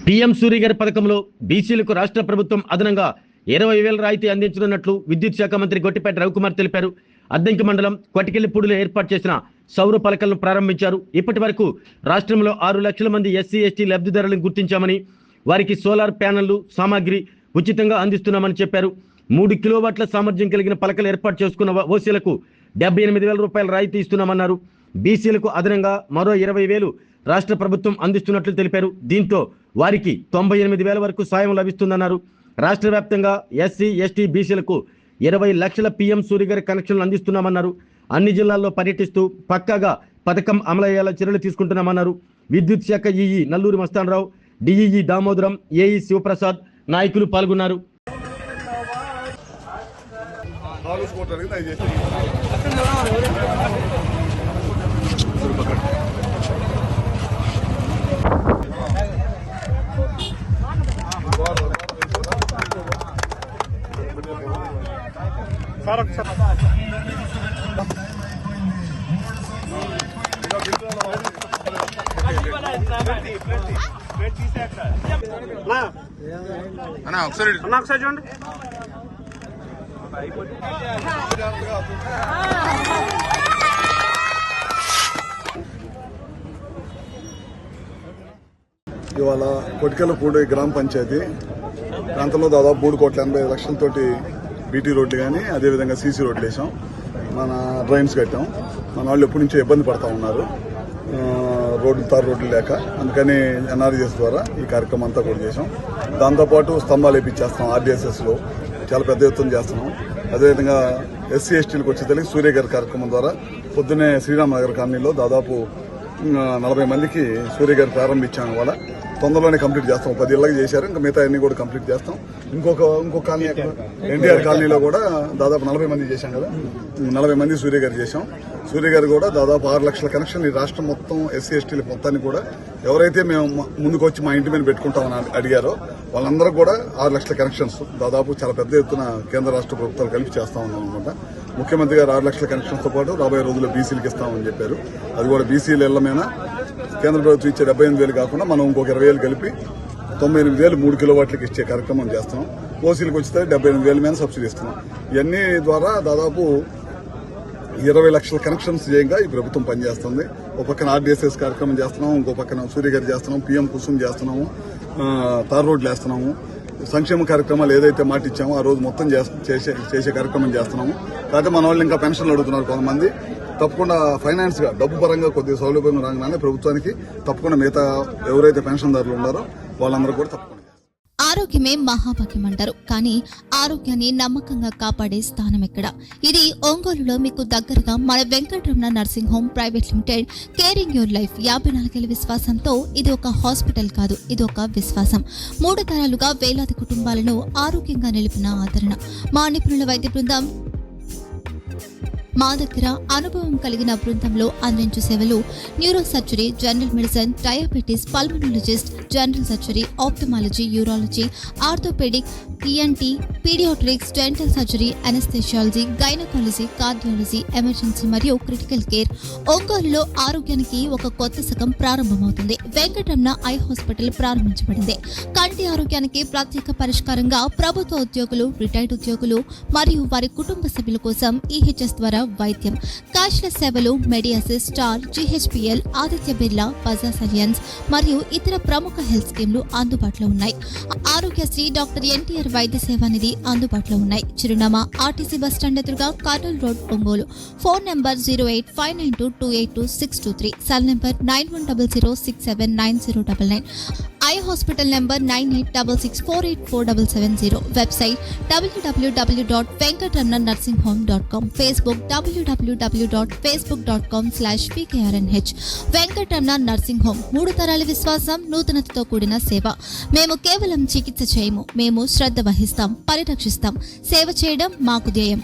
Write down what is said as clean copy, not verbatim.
PM సూర్య గారి పథకంలో బీసీలకు రాష్ట్ర ప్రభుత్వం అదనంగా 20,000 రాయితీ అందించనున్నట్లు విద్యుత్ శాఖ మంత్రి గొట్టిపేట రవికుమార్ తెలిపారు. అద్దంకి మండలం కొటికెళ్లిపూడిలో ఏర్పాటు చేసిన సౌర పలకలను ప్రారంభించారు. ఇప్పటి వరకు రాష్ట్రంలో 6 లక్షల మంది ఎస్సీ ఎస్టీ లబ్ధిదారులను గుర్తించామని, వారికి సోలార్ ప్యానెళ్లు సామాగ్రి ఉచితంగా అందిస్తున్నామని చెప్పారు. 3 కిలోవాట్ల సామర్థ్యం కలిగిన పలకలు ఏర్పాటు చేసుకున్న ఓసీలకు 78,000 రూపాయల రాయితీ ఇస్తున్నామన్నారు. బీసీలకు అదనంగా మరో 20,000 రాష్ట్ర ప్రభుత్వం అందిస్తున్నట్లు తెలిపారు. దీంతో వారికి 98,000 వరకు సాయం లభిస్తుందన్నారు. రాష్ట్ర వ్యాప్తంగా ఎస్సీ ఎస్టీ బీసీలకు 20 లక్షల పీఎం సూర్య గారి కనెక్షన్లు అందిస్తున్నామన్నారు. అన్ని జిల్లాల్లో పర్యటిస్తూ పక్కాగా పథకం అమలయ్యేలా చర్యలు తీసుకుంటున్నామన్నారు. విద్యుత్ శాఖ EE Nalluri Mastanarao, DEE Damodaram, AE Sivaprasad నాయకులు పాల్గొన్నారు. ఒకసారి చూడండి. ఇవాళ కొటికెళ్లపూడి గ్రామ పంచాయతీ ప్రాంతంలో దాదాపు 3,80,00,000తోటి బీటీ రోడ్లు కానీ అదేవిధంగా సీసీ రోడ్లు వేసాం. మన డ్రైన్స్ కట్టాం. మన వాళ్ళు ఎప్పటి నుంచో ఇబ్బంది పడతా ఉన్నారు తారు రోడ్లు లేక. అందుకని ఎన్ఆర్జీఎస్ ద్వారా ఈ కార్యక్రమం అంతా కూడా చేసాం. దాంతోపాటు స్తంభాలు వేపించేస్తున్నాం. ఆర్డీఎస్ఎస్లో చాలా పెద్ద ఎత్తున చేస్తున్నాం. అదేవిధంగా ఎస్సీ ఎస్టీలకు వచ్చేసరికి సూర్య గారి కార్యక్రమం ద్వారా పొద్దున్నే శ్రీరామనగర్ కాలనీలో దాదాపు 40 మందికి సూర్య గారు ప్రారంభించాం. ఇవాళ తొందరలోనే కంప్లీట్ చేస్తాం. 10 ఇళ్ళకి చేశారు. ఇంకా మిగతా అన్ని కూడా కంప్లీట్ చేస్తాం. ఇంకొక కాలనీ ఎన్టీఆర్ కాలనీలో కూడా దాదాపు 40 మంది చేశాం కదా. 40 మంది సూర్య గారు చేశాం. సూర్య గారు కూడా దాదాపు 6 లక్షల కనెక్షన్ ఈ రాష్ట్రం మొత్తం ఎస్సీ ఎస్టీల మొత్తాన్ని కూడా ఎవరైతే మేము ముందుకు వచ్చి మా ఇంటి మీద పెట్టుకుంటామని అడిగారో వాళ్ళందరూ కూడా 6 లక్షల కనెక్షన్స్ దాదాపు చాలా పెద్ద ఎత్తున కేంద్ర రాష్ట్ర ప్రభుత్వాలు కలిపి చేస్తా ఉన్నాం అనమాట. ముఖ్యమంత్రి గారు 6 లక్షల కనెక్షన్స్ తో పాటు రాబోయే రోజుల్లో బీసీలకు ఇస్తామని చెప్పారు. అది కూడా బీసీల ఇళ్లమైనా కేంద్ర ప్రభుత్వం ఇచ్చే 78,000 కాకుండా మనం ఇంకొక 20,000 కలిపి 98,000 3 కిలోవాట్లకి ఇచ్చే కార్యక్రమం చేస్తున్నాం. ఓసీలకు వచ్చితే 78,000 మీద సబ్సిడీ ఇస్తున్నాం. ఇవన్నీ ద్వారా దాదాపు 20 లక్షల కనెక్షన్స్ చేయంగా ఈ ప్రభుత్వం పనిచేస్తుంది. ఒక పక్కన ఆర్డీఎస్ఎస్ కార్యక్రమం చేస్తున్నాం, ఇంకో పక్కన సూర్య గారు చేస్తున్నాం, పీఎం కుసుమ్ చేస్తున్నాము, తార్ రోడ్లు వేస్తున్నాము. సంక్షేమ కార్యక్రమాలు ఏదైతే మాట ఇచ్చామో ఆ రోజు మొత్తం చేసే కార్యక్రమం చేస్తున్నాము. కాకపోతే మన వాళ్ళు ఇంకా పెన్షన్లు అడుగుతున్నారు కొంతమంది. తప్పకుండా ఫైనాన్స్ గా డబ్బు పరంగా కొద్దిగా సౌలభ్యం రాగానే ప్రభుత్వానికి తప్పకుండా మిగతా ఎవరైతే పెన్షన్దారులు ఉన్నారో వాళ్ళందరూ కూడా తప్పకుండా. ఆరోగ్యమే మహాభాగ్యం అంటారు. కానీ ఆరోగ్యాన్ని నమ్మకంగా కాపాడే స్థానం ఎక్కడ? ఇది ఒంగోలులో మీకు దగ్గరగా మన Venkataramana nursing home private limited. Caring your life 54 ఏళ్ల విశ్వాసంతో ఇది ఒక హాస్పిటల్ కాదు, ఇది ఒక విశ్వాసం. 3 తరాలుగా వేలాది కుటుంబాలను ఆరోగ్యంగా నిలిపిన ఆదరణ. మా నిపుణుల వైద్య బృందం మా దగ్గర అనుభవం కలిగిన బృందంలో అందించే సేవలు neuro surgery, general medicine, diabetes, pulmonologist, general surgery, ophthalmology, urology, orthopaedic, ENT, paediatrics, dental surgery, anaesthesiology, gynaecology, cardiology, emergency మరియు క్రిటికల్ కేర్. ఒంగోలులో ఆరోగ్యానికి ఒక కొత్త శకం ప్రారంభమవుతుంది. వెంకటరమణ ఐ హాస్పిటల్ ప్రారంభించబడింది. కంటి ఆరోగ్యానికి ప్రత్యేక పరిష్కారంగా ప్రభుత్వ ఉద్యోగులు, రిటైర్డ్ ఉద్యోగులు మరియు వారి కుటుంబ సభ్యుల కోసం ఈహెచ్ఎస్ ద్వారా వైద్యం, క్యాష్లెస్ సేవలు, మెడియాసిస్, స్టార్, జీహెచ్పీఎల్, ఆదిత్య బిర్లా, బజాజ్ అలియన్స్ మరియు ఇతర ప్రముఖ హెల్త్ స్కీమ్లు అందుబాటులో ఉన్నాయి. ఆరోగ్యశ్రీ, డాక్టర్ ఎన్టీఆర్ వైద్య సేవా నిధి అందుబాటులో ఉన్నాయి. చిరునామా ఆర్టీసీ బస్టాండ్ ఎదురుగా, Kurnool road, Ongole. Phone number 08592282623, cell number 9100679099, eye hospital number 9866484770, website www.venkatramanarsinghome.com, Facebook www.facebook.com/pkrnh. Venkataramana nursing home, 3 తరాల విశ్వాసం, నూతనతతో కూడిన సేవ. మేము కేవలం చికిత్స చేయము, మేము శ్రద్ధ వహిస్తాం, పరిరక్షిస్తాం. సేవ చేయడం మాకు ధ్యేయం.